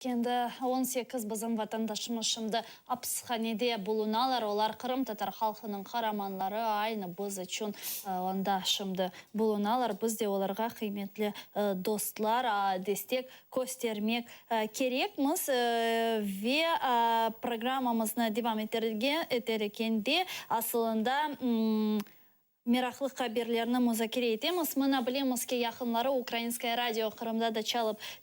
Kendi 18 bizim vatandaşımız şimdi hapishanede bulunalar. Olar Kırım Tatar halkının kahramanları aynı biz için onda şimdi bulunalar. Biz de olarga kıymetli dostlar destek göstermek gerekmiz ve programımızı devam ederken de aslında meraklı haberlerini müzakere etemiz. Mına bilemiz ki yakınları Ukrayinskaya radyo Kırım'da da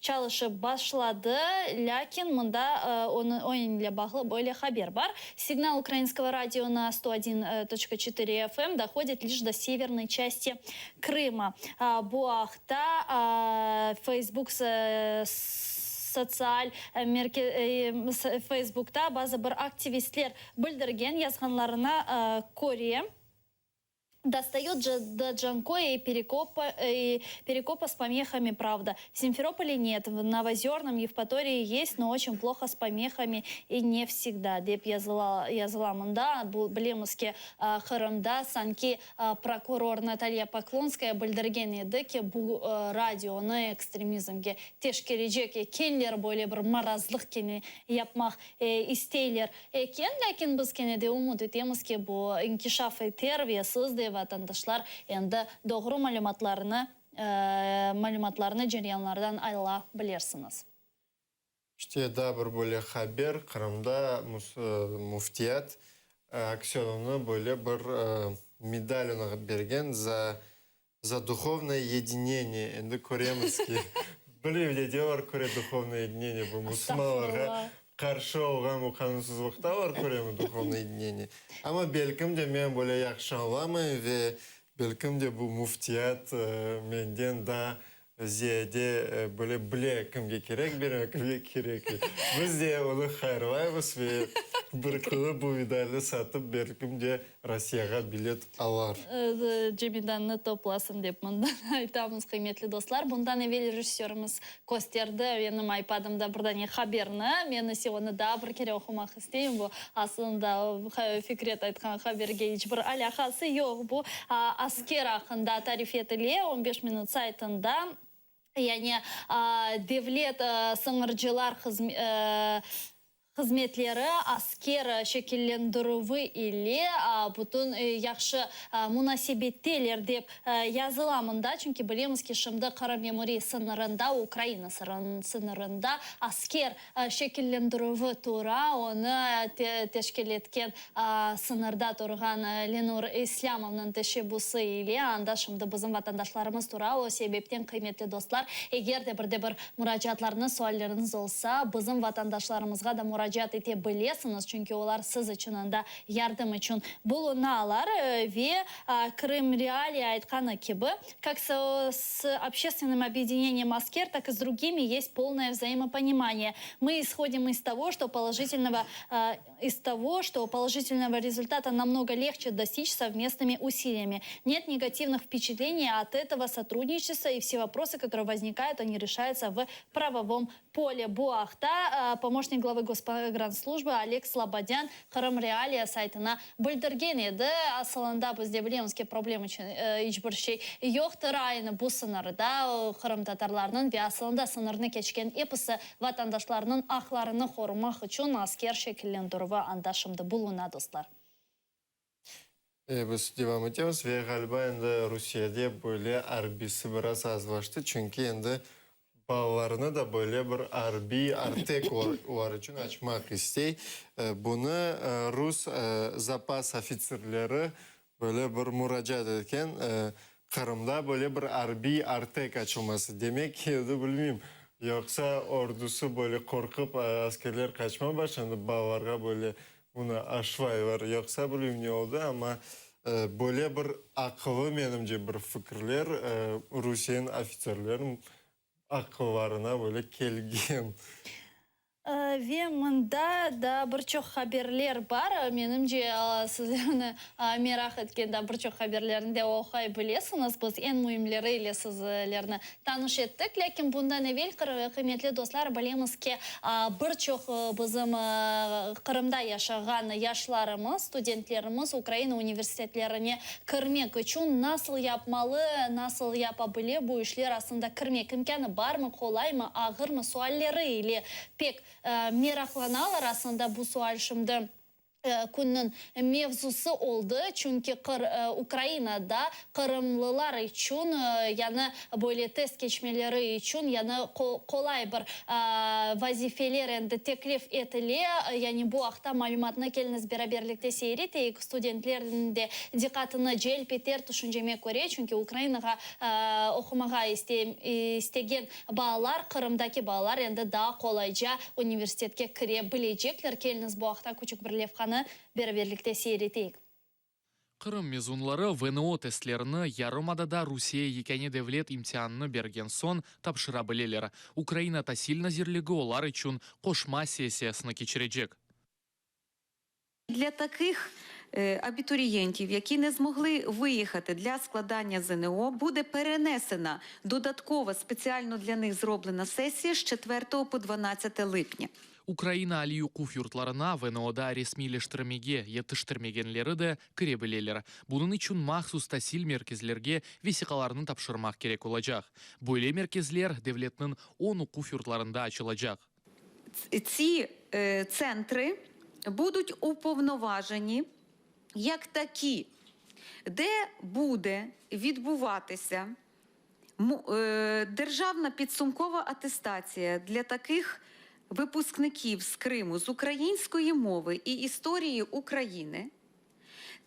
çalışıp başladı. Lakin mında onun ile bağlı böyle haber var. Сигнал украинского радио на 101.4 FM доходит лишь до северной части Крыма. Bu hafta Facebook sosyal Facebook'ta bazı bir aktivistler bildirgen yazganlarına koruya достает до Джанкоя и Перекопа с помехами, правда. В Симферополе нет, в Новозерном, Евпатории есть, но очень плохо с помехами и не всегда. Деп yazıла мында, білемізке Қырымда санки прокурор Наталья Поклонская білдірген еді ки бұл радионы экстремизмге тешкережек екенлер, böyle бір маразлық кені yapmaq isteyler eken, lakin biz kene de umut etemiz ki bu inkişaf eter ve siz de vatandaşlar endi doğru malumatlarını jaryanlardan ayla bilirsiniz. İşte daha bir böyle haber Kırım'da muftiyat aksiyonunu böyle bir medal ona bergen за духовное единение. Endi ko'ramiz ki böyle video var Kore духовное единение bu Müslümanlarga karşı olgan bu kanunsuzlukta var Kore'nin dуховное единение. Ama belki de men böyle yaxşı anlamay ve belki de bu muftiyat menden da ziyade böyle bile kimge gerek, birine kimge gerek. Biz de onu hayırlayız ve bir kılı bu vidayla satıp belki de Rusya'ya bilet alar. Cemidanını toplasın deyip bundan aytamız kıymetli dostlar. Bundan evvel rejissörümüz gösterdi. Benim iPad'ımda buradan haberini. Meni onu da bir kere okumak isteyim. Bu aslında Fikret aytkan haberge hiçbir alakası yok. Bu asker hakkında tarif etili 15 minut saytında. Yani devlet sınırcılar hizmetleri asker şekillendirüvü ile bütün yaxşı münasebetler deyip yazılamında. Çünkü bilemiz ki şimdi Kırım Memuri sınırında, Ukrayna sınırında asker şekillendirüvü tura onu teşkil etken sınırda turgan Lenur İslamov'nın teşebbüsü ile anda şimdi bizim vatandaşlarımız tura o sebepten kıymetli dostlar eğer de bir müracaatlarınız, sualleriniz olsa bizim vatandaşlarımızga da müracaat edebilirsiniz. Çünkü onlar siz için anda yardım için bulunalar ve Крым Реалия aytkanı gibi как с общественным объединением «Аскер», так и с другими есть полное взаимопонимание. Мы исходим из того, что положительного результата намного легче достичь совместными усилиями. Нет негативных впечатлений от этого сотрудничества, и все вопросы, которые возникают, они решаются в правовом поле. Bu hafta помощник главы Госпогранслужбы Олег Слободян Крым Реалия сайтына bildirgen edi. Aslında biz de bilemiz ki problem için hiçbir şey yoktur. Aynı bu sınırda Kırım Tatarlarının ve aslında sınırını geçken episi vatandaşlarının haklarını korumak için asker şekillendirme andaşımda bulunan dostlar. Biz devam ediyoruz ve galiba endi Rusya'da böyle arbisi biraz azlaştı. Çünkü endi bağlarını da böyle bir arbi artek var için açmak istey. Bunu Rus zapas ofisirleri böyle bir müracaat ederken Kırım'da böyle bir arbi artek açılması. Demek ki bilmiyorum. Yoksa ordusu böyle korkup askerler kaçmaya başladı. Bağlarga böyle bunu aşvay var. Yoksa bilmiyorum ne oldu ama böyle bir akıllı menimce bir fikirler Rusya'nın ofisirlerin akıllarına böyle kelgen. мында да бірчоқ хаберлер бар. Менімже сіздерні мерақ еткен да бірчоқ хаберлерінде оқай білесіңіз. Біз ең мұйымлері еле сіздерні таныш еттік. Лекен бұнда невел қиметлі достар білеміз ке бірчоқ бізім Қырымда яшаған яшларымыз, студенттеріміз Украина университетлеріне кірмек үшін насыл япмалы, насыл япа біле бұл ішлер асында кірмек. Імкені бар ма, қолай ма, ағыр ма, суаллері или пек мерақланалар асында бұл суалшымды күннің мевзусы олды, чүнки Украинада қырымлылар үшін, яны бөлі тест кечмелері үшін, яны қолай бір вазифелер әнді теклиф етіле, яны бұл ақта малюматына келініз бераберлікте сейреті, студентлерінде диқатыны жел петер түшінжеме көре, чүнки Украинаға оқымаға істеген балалар, Қырымдаки балалар әнді да қолайжа университетке кіре білейджеклер, келініз бұл ақта күчік бірлевқаны бераберлікте сейретейік. Қырым мезунлары ВНО тестлеріні ярымадада Русия екені девлет имтианны берген сон тапшыра білелер. Украина тасильна зерлігі олар үшін қошма сессиясыны кечережек. Для таких абітурієнтів, які не змогли виїхати для складання ЗНО, буде перенесена додаткова спеціально для них зроблена сесія з 4 по 12 липня. Украина али юқуф юртларына ВНОда ресмилештірмеге, еттіштірмегенлері де кіре білелер. Бұның үшін махсус тасил меркезлерге весиқаларының тапшырмақ керек олajaq. Бөйле меркезлер девлетнің 10 уқуф юртларында açılacaq. Ці центри будуть уповноважені як такі, де буде відбуватися державна підсумкова атестація для таких випускників з Криму з української мови і історії України.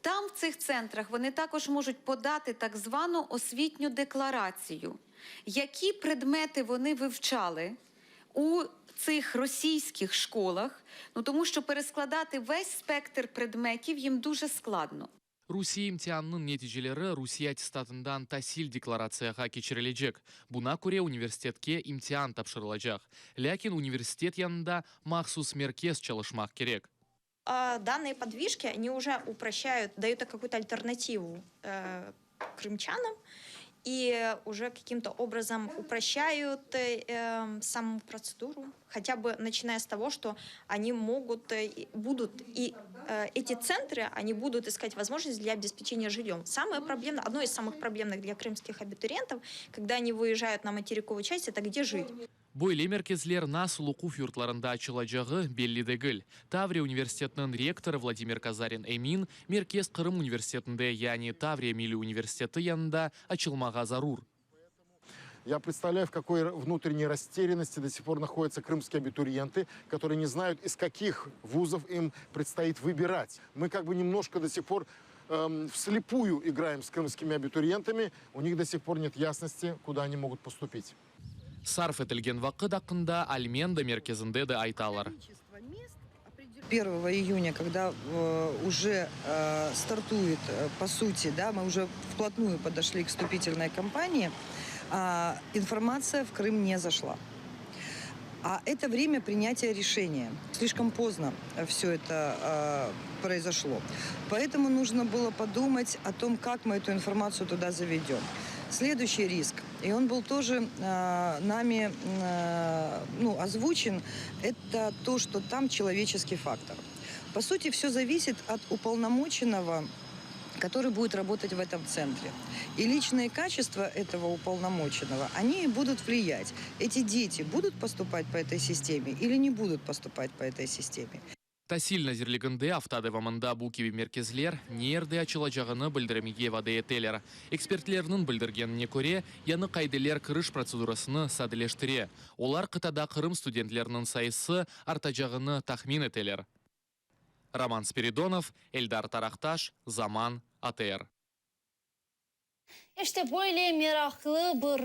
Там, в цих центрах, вони також можуть подати так звану освітню декларацію, які предмети вони вивчали у цих російських школах, тому що перескладати весь спектр предметів їм дуже складно. Русия имтианның нәтижелері Русия аттестатындан тасил декларацияға кечерілежек. Бұна көре университетке имтиан тапшырылajaq. Ләкин университет янында махсус меркез çalışмақ керек. Данные подвижки, они уже упрощают, дают какую-то альтернативу крымчанам и уже каким-то образом упрощают саму процедуру, хотя бы начиная с того, что они эти центры, они будут искать возможность для обеспечения жильем. Одно из самых проблемных для крымских абитуриентов, когда они выезжают на материковую часть, это где жить. Бойле меркезлер насыл уқуф юртларында açılajағы белли дегіл. Таврия университетінің ректоры Владимир Казарин Эмин меркез Қырым университетінде, яғни Таврия Мили университеті янында açılмаға зарур. Я представляю, в какой внутренней растерянности до сих пор находятся крымские абитуриенты, которые не знают, из каких вузов им предстоит выбирать. Мы как бы немножко до сих пор вслепую играем с крымскими абитуриентами. У них до сих пор нет ясности, куда они могут поступить. Сарф етілген вақыт ақында Альменда мерkezінде де айталар. 1 июня, когда уже стартует, по сути, да, мы уже вплотную подошли к вступительной кампании, информация в Крым не зашла. А это время принятия решения. Слишком поздно все это произошло. Поэтому нужно было подумать о том, как мы эту информацию туда заведем. Следующий риск, и он был тоже нами озвучен, это то, что там человеческий фактор. По сути, все зависит от уполномоченного, который будет работать в этом центре. И личные качества этого уполномоченного, они будут влиять. Эти дети будут поступать по этой системе или не будут поступать по этой системе. Тасил назирлігінде автадывамында букеби мерkezлер нерде açılajағыны білдірмеге вады етелер. Экспертлерінің білдіргеніне көре, яны қайделер кіріш процедурасыны сәділештіре. Олар қытада Қырым студентлерінің сайысы артажағыны тахмин етелер. Роман Спиридонов, Эльдар Тарахташ, Заман, АТР. İşte böyle meraklı bir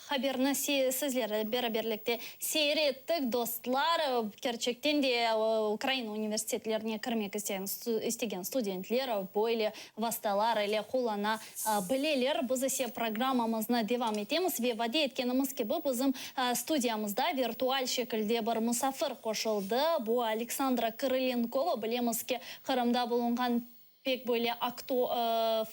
haberini sizlere beraberlikte seyrettik dostlar. Gerçekten de Ukrayna üniversitelerine kirmek isteyen studentler böyle vasıtalar ile kullanabilirler. Biz ise programımızla devam edemiz ve vaat etkenimiz gibi bizim stüdyamızda virtual şekilde bir misafir koşuldu. Bu Aleksandra Kirilenkova, bilemiz ki Kırım'da bulungan pek böyle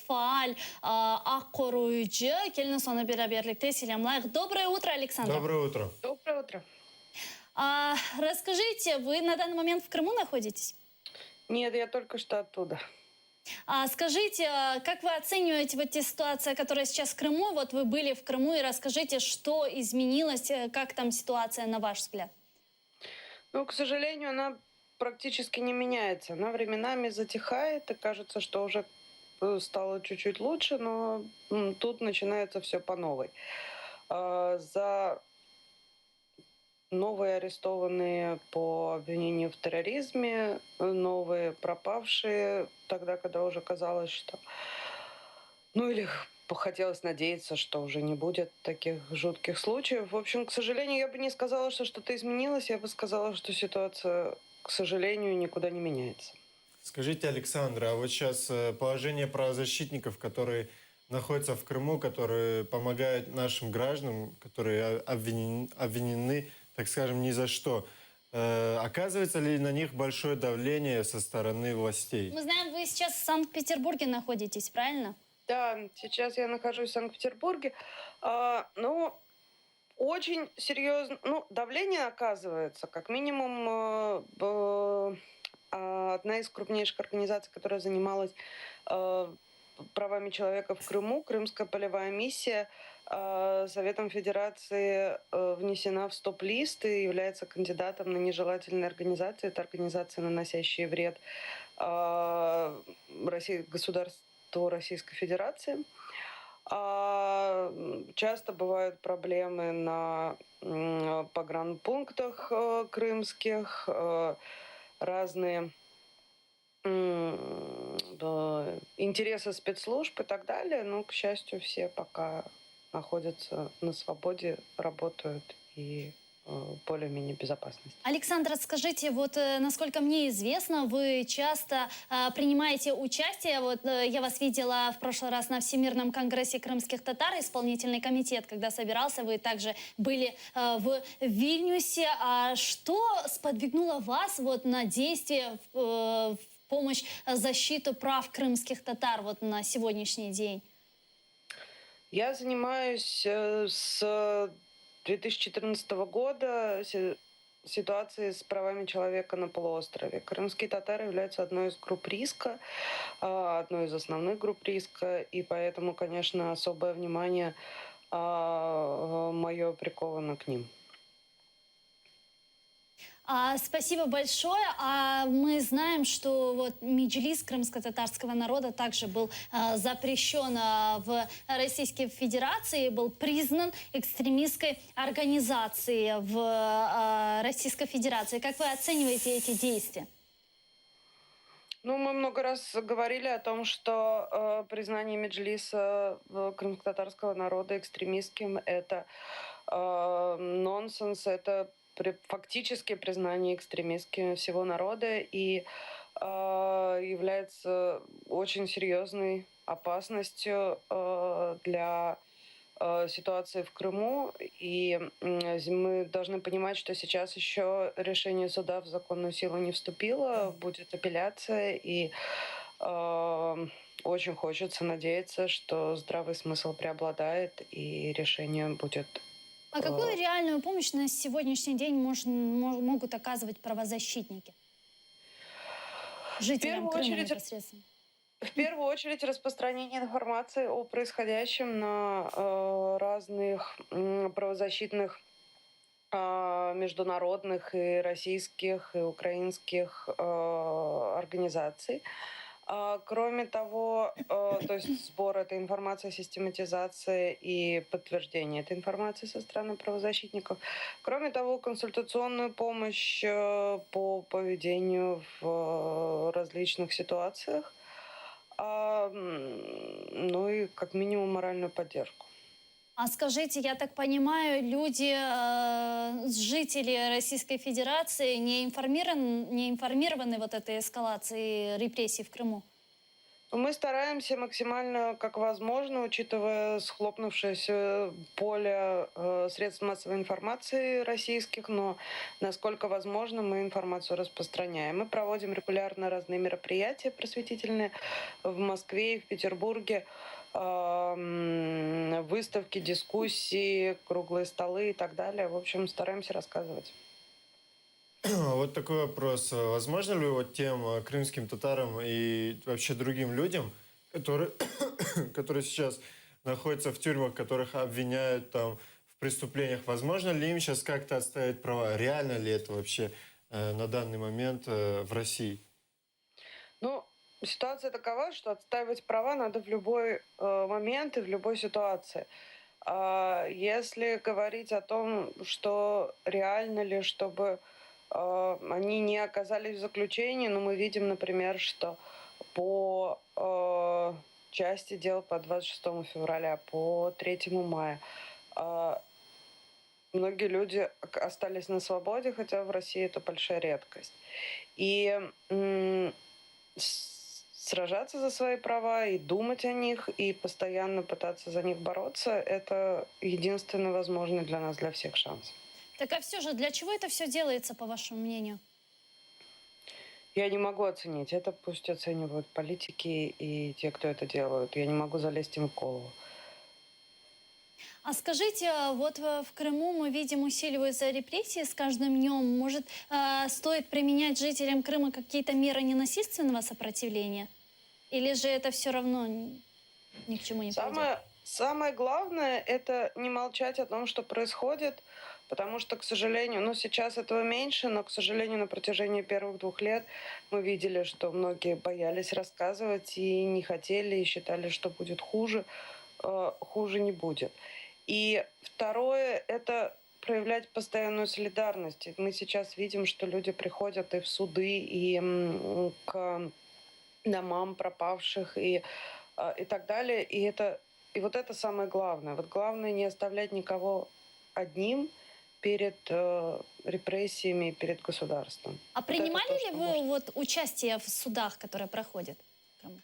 faal, ak koruyucu. Gelin sonra beraberlikte selamlar. Доброе утро, Александра. Доброе утро. Доброе утро. Расскажите, вы на данный момент в Крыму находитесь? Нет, я только что оттуда. Скажите, как вы оцениваете вот те ситуации, которая сейчас в Крыму? Вот вы были в Крыму, и расскажите, что изменилось, как там ситуация, на ваш взгляд? Ну, к сожалению, она практически не меняется. Она временами затихает, и кажется, что уже стало чуть-чуть лучше, но тут начинается все по новой. За новые арестованные по обвинению в терроризме, новые пропавшие, тогда, когда уже казалось, что... Ну или хотелось надеяться, что уже не будет таких жутких случаев. В общем, к сожалению, я бы не сказала, что что-то изменилось, я бы сказала, что ситуация, к сожалению, никуда не меняется. Скажите, Александра, а вот сейчас положение правозащитников, которые находятся в Крыму, которые помогают нашим гражданам, которые обвинены, так скажем, ни за что, оказывается ли на них большое давление со стороны властей? Мы знаем, вы сейчас в Санкт-Петербурге находитесь, правильно? Да, сейчас я нахожусь в Санкт-Петербурге. Ну, очень серьезно. Ну, давление оказывается. Как минимум, одна из крупнейших организаций, которая занималась правами человека в Крыму, Крымская полевая миссия, Советом Федерации внесена в стоп-лист и является кандидатом на нежелательные организации. Это организации, наносящие вред государству Российской Федерации. Часто бывают проблемы на погранпунктах крымских, разные интересы спецслужб и так далее. Но, к счастью, все пока находятся на свободе, работают и более-менее безопасности. Александра, скажите, вот насколько мне известно, вы часто принимаете участие. Вот я вас видела в прошлый раз на Всемирном конгрессе крымских татар, исполнительный комитет, когда собирался, вы также были в Вильнюсе. Что сподвигнуло вас вот на действие в помощь защиту прав крымских татар вот на сегодняшний день? Я занимаюсь с 2014 года ситуацией с правами человека на полуострове. Крымские татары являются одной из групп риска, одной из основных групп риска, и поэтому, конечно, особое внимание мое приковано к ним. Спасибо большое. Мы знаем, что вот меджлис крымско-татарского народа также был запрещен в Российской Федерации, был признан экстремистской организацией в Российской Федерации. Как вы оцениваете эти действия? Ну, мы много раз говорили о том, что признание меджлиса крымско-татарского народа экстремистским – это нонсенс, это фактически признание экстремистским всего народа и является очень серьезной опасностью для ситуации в Крыму. И мы должны понимать, что сейчас еще решение суда в законную силу не вступило, будет апелляция, и очень хочется надеяться, что здравый смысл преобладает и решение будет. А какую реальную помощь на сегодняшний день могут оказывать правозащитники жителям Крыма непосредственно? В первую очередь распространение информации о происходящем на разных правозащитных международных и российских и украинских организаций. Кроме того, то есть сбор этой информации, систематизация и подтверждение этой информации со стороны правозащитников. Кроме того, консультационную помощь по поведению в различных ситуациях. Ну и как минимум моральную поддержку. А скажите, я так понимаю, люди, жители Российской Федерации не информированы вот этой эскалацией репрессий в Крыму? Мы стараемся максимально, как возможно, учитывая схлопнувшееся поле средств массовой информации российских, но насколько возможно мы информацию распространяем. Мы проводим регулярно разные мероприятия просветительные в Москве и в Петербурге, выставки, дискуссии, круглые столы и так далее. В общем, стараемся рассказывать. Вот такой вопрос. Возможно ли вот тем крымским татарам и вообще другим людям, которые, которые сейчас находятся в тюрьмах, которых обвиняют там в преступлениях, возможно ли им сейчас как-то отставить права? Реально ли это вообще на данный момент в России? Ну, ситуация такова, что отстаивать права надо в любой момент и в любой ситуации. Если говорить о том, что реально ли, чтобы они не оказались в заключении, но мы видим, например, что по части дел по 26 февраля, по 3 мая многие люди остались на свободе, хотя в России это большая редкость. И сражаться за свои права и думать о них, и постоянно пытаться за них бороться, это единственный возможный для нас, для всех шанс. Так а все же, для чего это все делается, по вашему мнению? Я не могу оценить. Это пусть оценивают политики и те, кто это делают. Я не могу залезть им в голову. А скажите, вот в Крыму мы видим, усиливаются репрессии с каждым днем. Может, стоит применять жителям Крыма какие-то меры ненасильственного сопротивления? Или же это все равно ни к чему не приведет? Самое главное – это не молчать о том, что происходит, потому что, к сожалению, сейчас этого меньше, но, к сожалению, на протяжении первых 2 лет мы видели, что многие боялись рассказывать и не хотели, и считали, что будет хуже. Хуже не будет. И второе – это проявлять постоянную солидарность. Мы сейчас видим, что люди приходят и в суды, и к домам пропавших, и так далее. И вот это самое главное. Вот главное не оставлять никого одним перед репрессиями, перед государством. А Вот принимали это то, ли что вы можно. вот участие в судах, которые проходят в Крыму?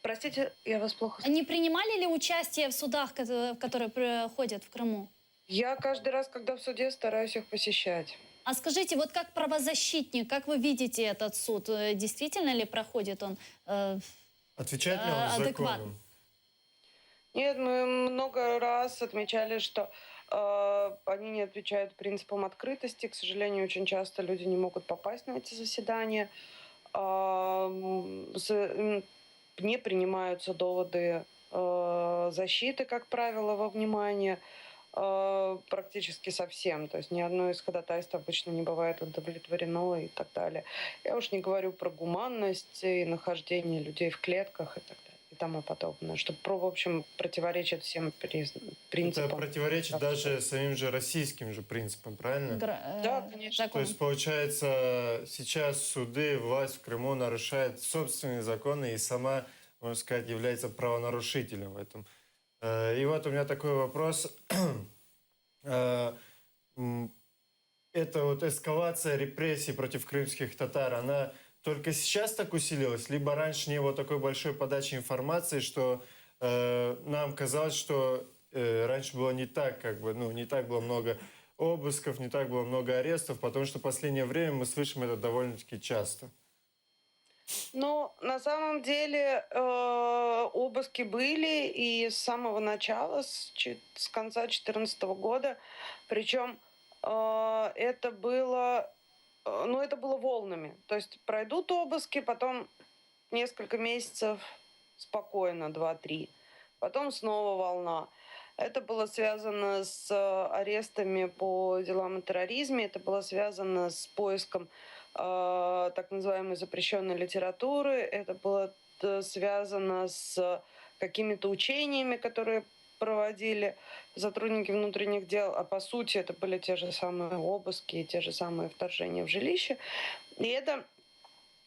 Простите, я вас плохо Не принимали ли участие в судах, которые проходят в Крыму? Я каждый раз, когда в суде, стараюсь их посещать. А скажите, вот как правозащитник, как вы видите этот суд? Действительно ли проходит он Отвечает ли он адекватно? законам? Нет, мы много раз отмечали, что они не отвечают принципам открытости. К сожалению, очень часто люди не могут попасть на эти заседания. Не принимаются доводы защиты, как правило, во внимание практически совсем. То есть ни одно из ходатайств обычно не бывает удовлетворено и так далее. Я уж не говорю про гуманность и нахождение людей в клетках и так далее и тому подобное, что, в общем, противоречит всем принципам. Это противоречит даже самим же российским же принципам, правильно? Да, конечно. То есть, получается, сейчас суды, власть в Крыму нарушает собственные законы и сама, можно сказать, является правонарушителем в этом. И вот у меня такой вопрос. Эта вот эскалация репрессий против крымских татар, она только сейчас так усилилась, либо раньше не было такой большой подачи информации, что нам казалось, что раньше было не так, не так было много обысков, не так было много арестов, потому что в последнее время мы слышим это довольно-таки часто. Ну, на самом деле обыски были и с самого начала, с конца 2014 года. Причем это было волнами. То есть пройдут обыски, потом несколько месяцев спокойно, 2-3. Потом снова волна. Это было связано с арестами по делам о терроризме, это было связано с поиском так называемой запрещенной литературы, это было связано с какими-то учениями, которые проводили сотрудники внутренних дел, а по сути это были те же самые обыски, те же самые вторжения в жилище. И это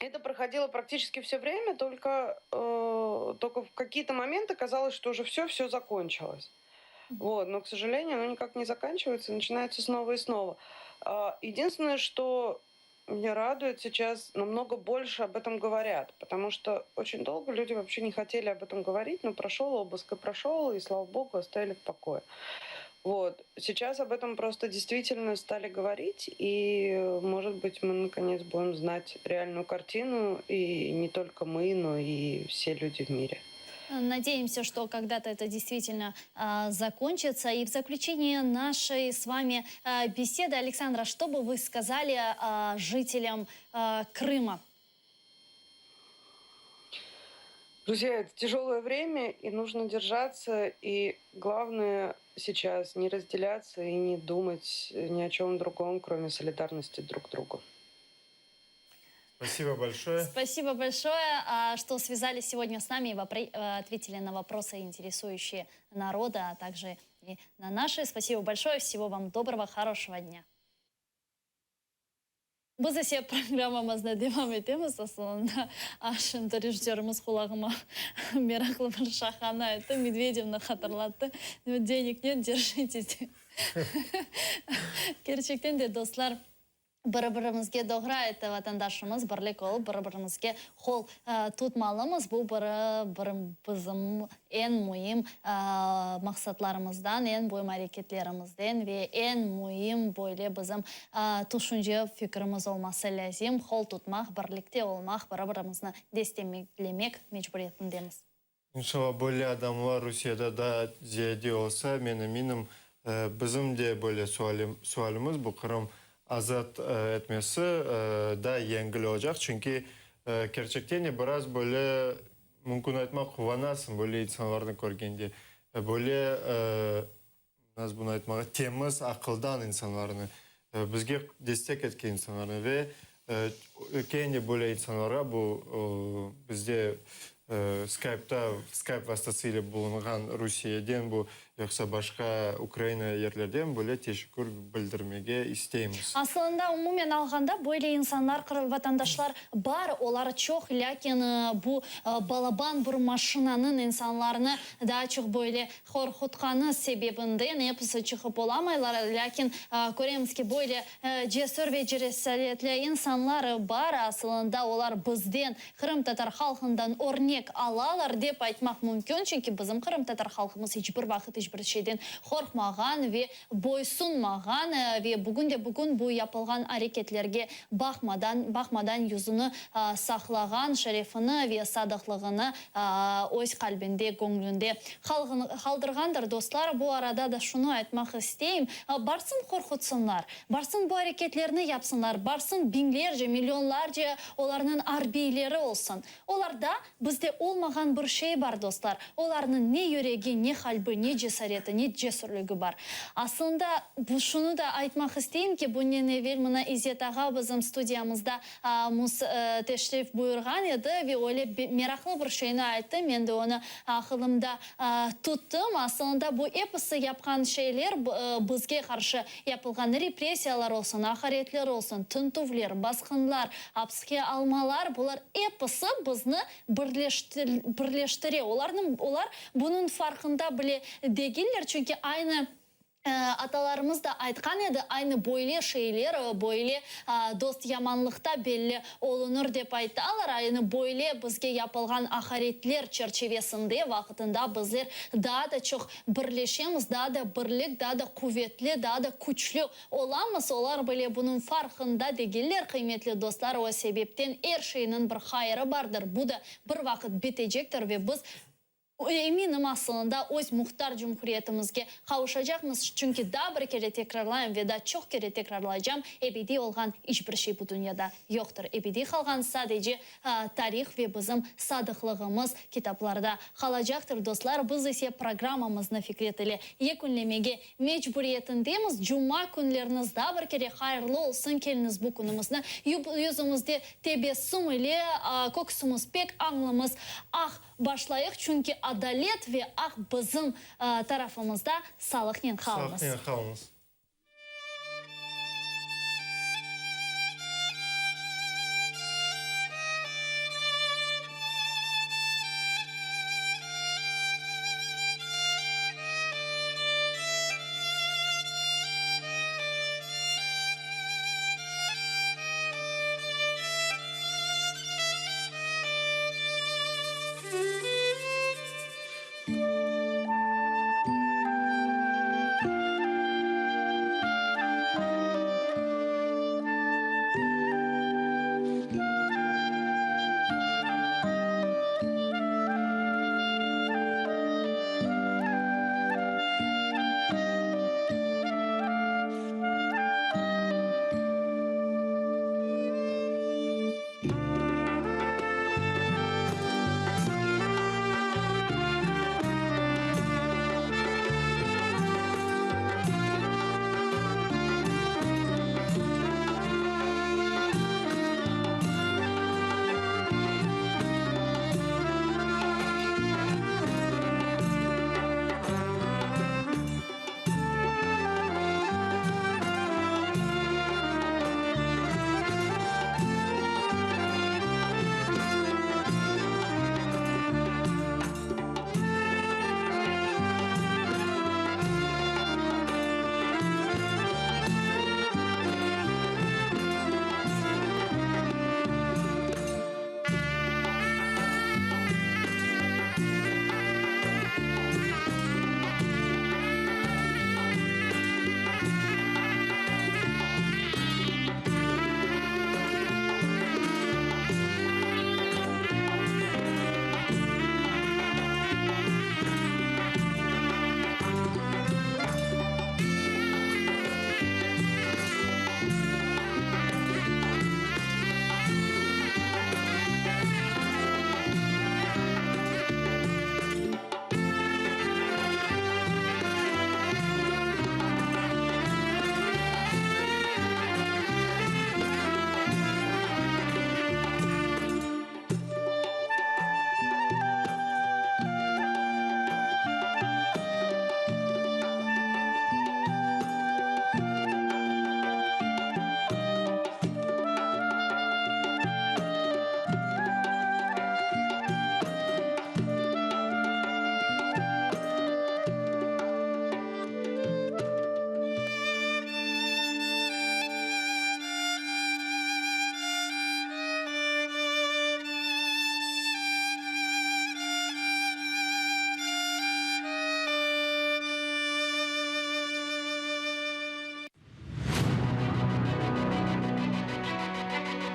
Это проходило практически все время, только в какие-то моменты казалось, что уже все закончилось. Вот, но, к сожалению, оно никак не заканчивается, начинается снова и снова. Единственное, что меня радует, сейчас намного больше об этом говорят, потому что очень долго люди вообще не хотели об этом говорить, но прошел обыск и прошел, и, слава богу, оставили в покое. Вот. Сейчас об этом просто действительно стали говорить, и, может быть, мы, наконец, будем знать реальную картину, и не только мы, но и все люди в мире. Надеемся, что когда-то это действительно закончится. И в заключение нашей с вами беседы, Александра, что бы вы сказали жителям Крыма? Друзья, это тяжелое время, и нужно держаться, и главное сейчас не разделяться и не думать ни о чем другом, кроме солидарности друг к другу. Спасибо большое. Спасибо большое, что связались сегодня с нами и ответили на вопросы, интересующие народа, а также и на наши. Спасибо большое. Всего вам доброго, хорошего дня. Biz ise programımızda devam etemiz aslında. Şimdi rejissörümüz kulağıma meraklı bir şahane aytdı. Medvedevni hatırlattı. Денег нет, держитесь. Gerçekten de dostlar, bir-birimizге doğru aytты vatandaşımız, birlik olup bir-birimizге kol tutmalımız. Bu bizim en mühim maksatlarımızdan, en mühim hareketlerimizden ve en mühim böyle bizim düşünce fikrimiz olması lazım. Kol tutmak, birlikte olmak, bir-birimizni desteklemek mecburiyetindemiz. İnşallah böyle adamlar Rusya'da da ziyade olsa, eminim bizim de böyle sualimiz bu Kırım azat etmesi da yengil olacak. Çünkü gerçekten biraz böyle mümkün etmek kuvvanasın böyle insanlarını görgende. Böyle nasıl bunu etmek temiz, akıldan insanlarını, bizge destek etken insanlarını ve kendi böyle insanlara bu bizde Skype vasıtasıyla bulunan Rusya'dan bu yoksa başka Ukrayna yerlerden böyle teşekkür bildirmeye isteyimiz. Aslında umumen alganda böyle insanlar, vatandaşlar var, olar çok, lakin bu balaban bir maşinanın insanlarını daha çok böyle korkutkanı sebebinden hepsi çıkıp olamaylar. Lakin görüyoruz ki böyle cesur ve cesaretli insanlar var aslında, olar bizden, Kırım Tatar halkından örnek alalar deyip aytmak mümkün. Çünkü bizim Kırım Tatar halkımız hiçbir vakit hiçbir şeyden korkmagan ve boysunmagan ve bugün bu yapılgan hareketlerge bakmadan yüzünü saklagan, şerefini ve sadıklığını öz kalbinde, gönlünde kaldırgandır dostlar. Bu arada da şunu aytmak isteyeyim. Barsın korkutsunlar, barsın bu hareketlerini yapsınlar, barsın binlerce, milyonlarca onların arbiyleri olsun. Onlarda bizde olmagan bir şey var dostlar. Onların ne yüreği, ne kalbi, ne cesareti, ne cesurluğu var. Aslında şunu da aytmak isteyeyim ki bundan evvel mına İzzet Ağa bizim stüdyamızda teşrif buyurgan edi ve öyle meraklı bir şeyini ayttı. Ben de onu aklımda tuttum. Aslında bu hepsi yapkan şeyler bizge karşı yapılgan represiyalar olsun, hakaretler olsun, tüntüvler, baskınlar, hapsige almalar, bunlar hepsi bizni birleştiriyor. Onlar bunun farkında bile değiller. Çünkü aynı atalarımız da aytkan edi, aynı böyle şeyler, böyle dost yamanlıkta belli olunur deyip ayttılar. Aynı böyle bizge yapılgan hakaretler çerçevesinde vakitinde bizler daha da çok birleşemiz, daha da birlik, daha da kuvvetli, daha da güçlü olamız. Onlar böyle bunun farkında değiller kıymetli dostlar. O sebepten her şeyinin bir hayrı vardır. Bu da bir vakit bitecektir ve biz eminim aslında öz muhtar cumhuriyetimizge kavuşacağımız. Çünkü daha bir kere tekrarlayayım ve daha çok kere tekrarlayacağım. Ebedi olgan hiçbir şey bu dünyada yoktur. Ebedi kalgan sadece tarih ve bizim sadıklığımız kitaplarda kalacaktır dostlar. Biz ise programımızın Fikret ile yekunlemege mecburiyetindemiz. Cuma günleriniz daha bir kere hayırlı olsun. Keliniz bu günümüzde yüzümüzde tebessüm ile kokusumuz pek anlamız başlayıq. Çünkü adalet ve bizim tarafımızda sağlıkla kalmaz. Sağlıkla kalmaz.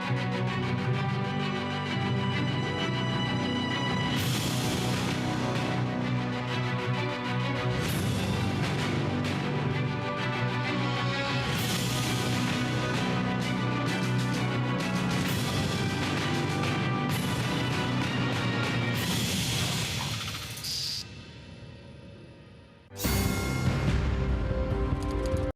Украины.